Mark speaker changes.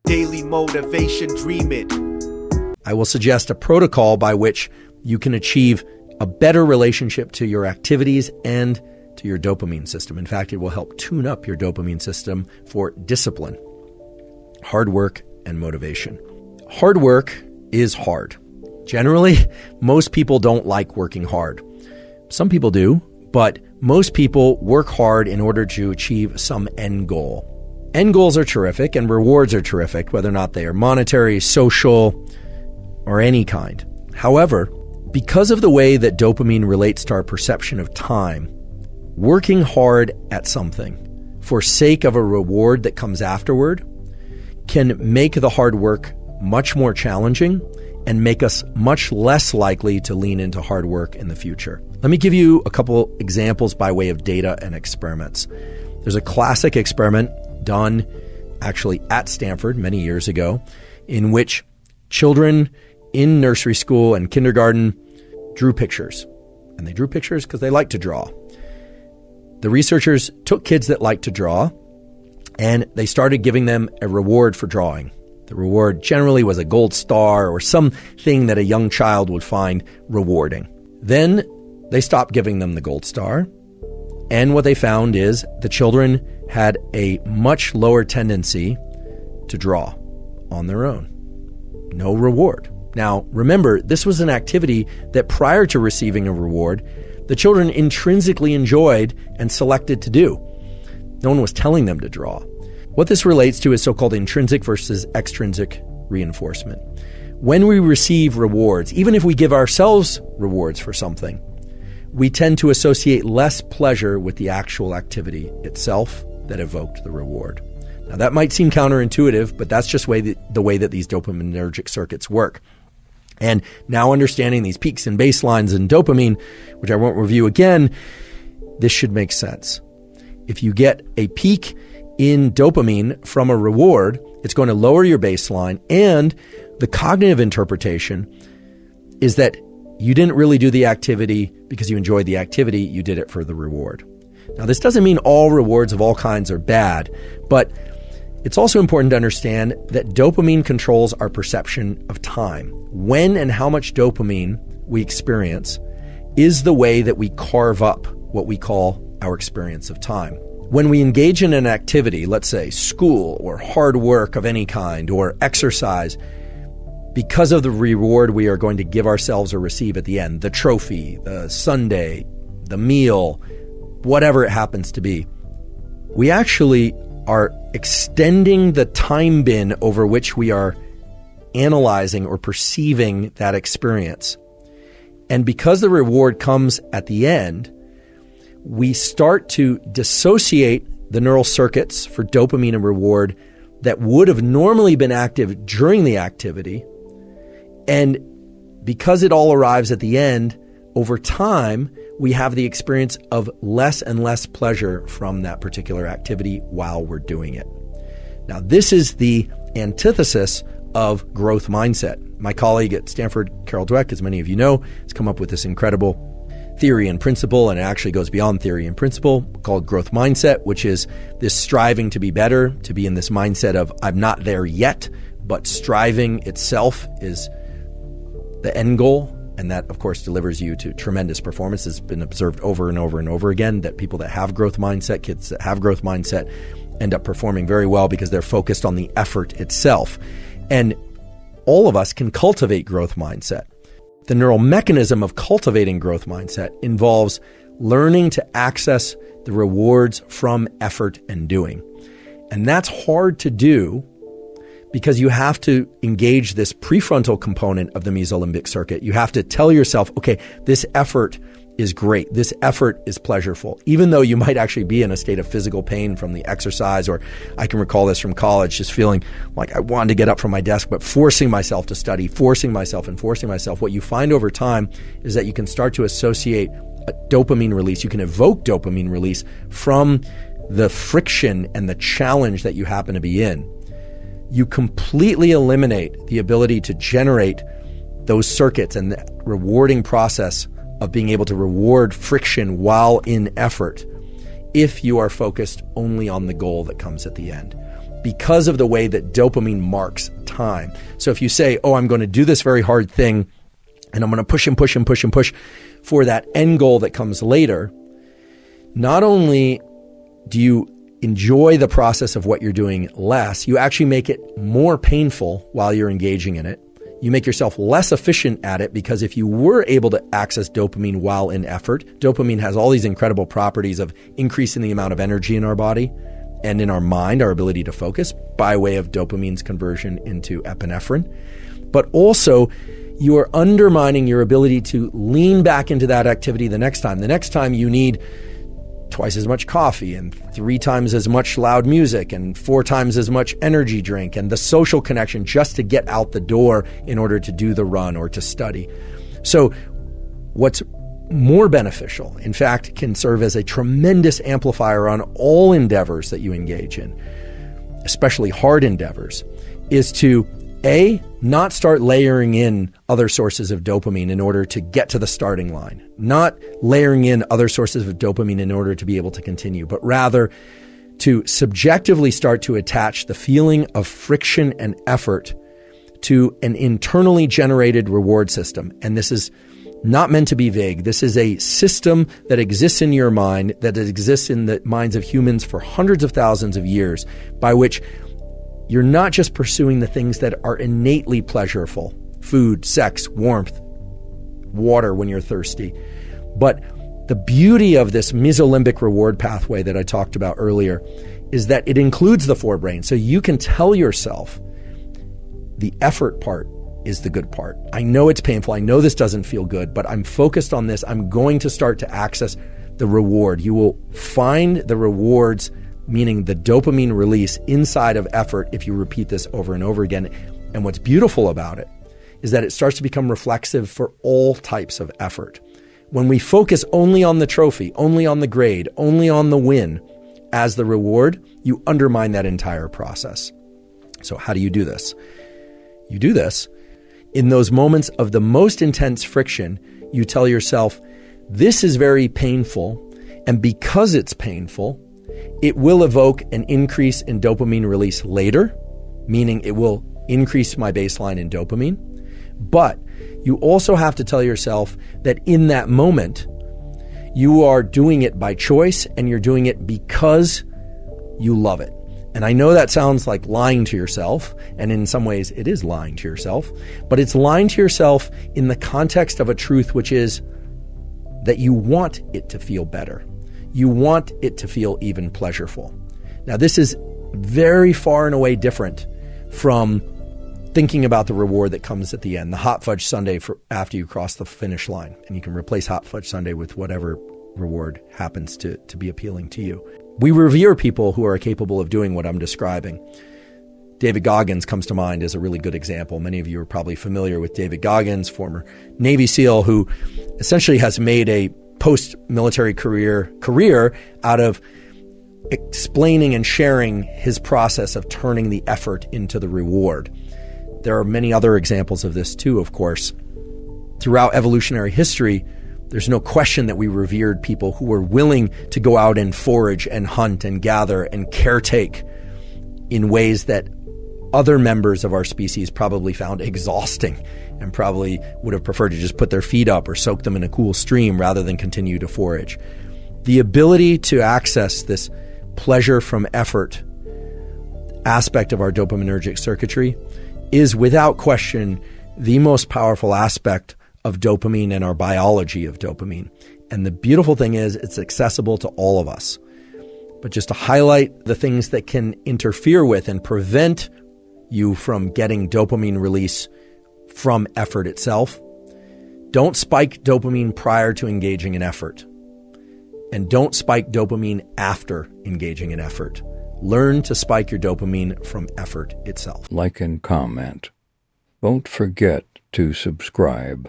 Speaker 1: daily motivation, dream it.
Speaker 2: I will suggest a protocol by which you can achieve a better relationship to your activities and to your dopamine system. In fact, it will help tune up your dopamine system for discipline, hard work, and motivation. Hard work is hard. Generally, most people don't like working hard. Some people do, but most people work hard in order to achieve some end goal. End goals are terrific and rewards are terrific, whether or not they are monetary, social, or any kind. However, because of the way that dopamine relates to our perception of time, working hard at something for sake of a reward that comes afterward can make the hard work much more challenging and make us much less likely to lean into hard work in the future. Let me give you a couple examples by way of data and experiments. There's a classic experiment done actually at Stanford many years ago in which children in nursery school and kindergarten drew pictures. And they drew pictures because they like to draw. The researchers took kids that like to draw and they started giving them a reward for drawing. The reward generally was a gold star or something that a young child would find rewarding. Then they stopped giving them the gold star. And what they found is the children had a much lower tendency to draw on their own. No reward. Now, remember, this was an activity that prior to receiving a reward, the children intrinsically enjoyed and selected to do. No one was telling them to draw. What this relates to is so-called intrinsic versus extrinsic reinforcement. When we receive rewards, even if we give ourselves rewards for something, we tend to associate less pleasure with the actual activity itself that evoked the reward. Now, that might seem counterintuitive, but that's just the way that these dopaminergic circuits work. And now understanding these peaks and baselines in dopamine, which I won't review again, this should make sense. If you get a peak in dopamine from a reward, it's going to lower your baseline, and the cognitive interpretation is that you didn't really do the activity because you enjoyed the activity, you did it for the reward. Now, this doesn't mean all rewards of all kinds are bad, but it's also important to understand that dopamine controls our perception of time. When and how much dopamine we experience is the way that we carve up what we call our experience of time. When we engage in an activity, let's say school or hard work of any kind or exercise, because of the reward we are going to give ourselves or receive at the end, the trophy, the sundae, the meal, whatever it happens to be, we actually are extending the time bin over which we are analyzing or perceiving that experience. And because the reward comes at the end, we start to dissociate the neural circuits for dopamine and reward that would have normally been active during the activity. And because it all arrives at the end, over time, we have the experience of less and less pleasure from that particular activity while we're doing it. Now, this is the antithesis of growth mindset. My colleague at Stanford, Carol Dweck, as many of you know, has come up with this incredible theory and principle, and it actually goes beyond theory and principle, called growth mindset, which is this striving to be better, to be in this mindset of I'm not there yet, but striving itself is the end goal. And that, of course, delivers you to tremendous performance. It's been observed over and over and over again that people that have growth mindset, kids that have growth mindset, end up performing very well because they're focused on the effort itself. And all of us can cultivate growth mindset. The neural mechanism of cultivating growth mindset involves learning to access the rewards from effort and doing. And that's hard to do because you have to engage this prefrontal component of the mesolimbic circuit. You have to tell yourself, okay, this effort is great. This effort is pleasurable, even though you might actually be in a state of physical pain from the exercise. Or I can recall this from college, just feeling like I wanted to get up from my desk, but forcing myself to study, forcing myself. What you find over time is that you can start to associate a dopamine release. You can evoke dopamine release from the friction and the challenge that you happen to be in. You completely eliminate the ability to generate those circuits and the rewarding process of being able to reward friction while in effort if you are focused only on the goal that comes at the end. because of the way that dopamine marks time. So if you say, oh, I'm going to do this very hard thing, and I'm going to push and push and push and push for that end goal that comes later, not only do you enjoy the process of what you're doing less, you actually make it more painful while you're engaging in it. You make yourself less efficient at it, because if you were able to access dopamine while in effort, dopamine has all these incredible properties of increasing the amount of energy in our body and in our mind, our ability to focus by way of dopamine's conversion into epinephrine. But also, you are undermining your ability to lean back into that activity the next time. The next time you need twice as much coffee and 3 times as much loud music and 4 times as much energy drink and the social connection just to get out the door in order to do the run or to study. So what's more beneficial, in fact, can serve as a tremendous amplifier on all endeavors that you engage in, especially hard endeavors, is to not start layering in other sources of dopamine in order to get to the starting line, not layering in other sources of dopamine in order to be able to continue, but rather to subjectively start to attach the feeling of friction and effort to an internally generated reward system. And this is not meant to be vague. This is a system that exists in your mind, that exists in the minds of humans for hundreds of thousands of years, by which you're not just pursuing the things that are innately pleasurable, food, sex, warmth, water when you're thirsty, but the beauty of this mesolimbic reward pathway that I talked about earlier is that it includes the forebrain. So you can tell yourself the effort part is the good part. I know it's painful. I know this doesn't feel good, but I'm focused on this. I'm going to start to access the reward. You will find the rewards, meaning the dopamine release inside of effort, if you repeat this over and over again. And what's beautiful about it is that it starts to become reflexive for all types of effort. When we focus only on the trophy, only on the grade, only on the win as the reward, you undermine that entire process. So how do you do this? You do this in those moments of the most intense friction. You tell yourself, this is very painful, and because it's painful, it will evoke an increase in dopamine release later, meaning it will increase my baseline in dopamine. But you also have to tell yourself that in that moment, you are doing it by choice and you're doing it because you love it. And I know that sounds like lying to yourself, and in some ways it is lying to yourself, but it's lying to yourself in the context of a truth, which is that you want it to feel better. You want it to feel even pleasurable. Now, this is very far and away different from thinking about the reward that comes at the end, the hot fudge sundae for after you cross the finish line. And you can replace hot fudge sundae with whatever reward happens to be appealing to you. We revere people who are capable of doing what I'm describing. David Goggins comes to mind as a really good example. Many of you are probably familiar with David Goggins, former Navy SEAL, who essentially has made a post-military career out of explaining and sharing his process of turning the effort into the reward. There are many other examples of this too, of course. Throughout evolutionary history, there's no question that we revered people who were willing to go out and forage and hunt and gather and caretake in ways that other members of our species probably found exhausting and probably would have preferred to just put their feet up or soak them in a cool stream rather than continue to forage. The ability to access this pleasure from effort aspect of our dopaminergic circuitry is without question the most powerful aspect of dopamine and our biology of dopamine. And the beautiful thing is it's accessible to all of us. But just to highlight the things that can interfere with and prevent you from getting dopamine release from effort itself, don't spike dopamine prior to engaging in effort. And don't spike dopamine after engaging in effort. Learn to spike your dopamine from effort itself.
Speaker 3: Like and comment. Don't forget to subscribe.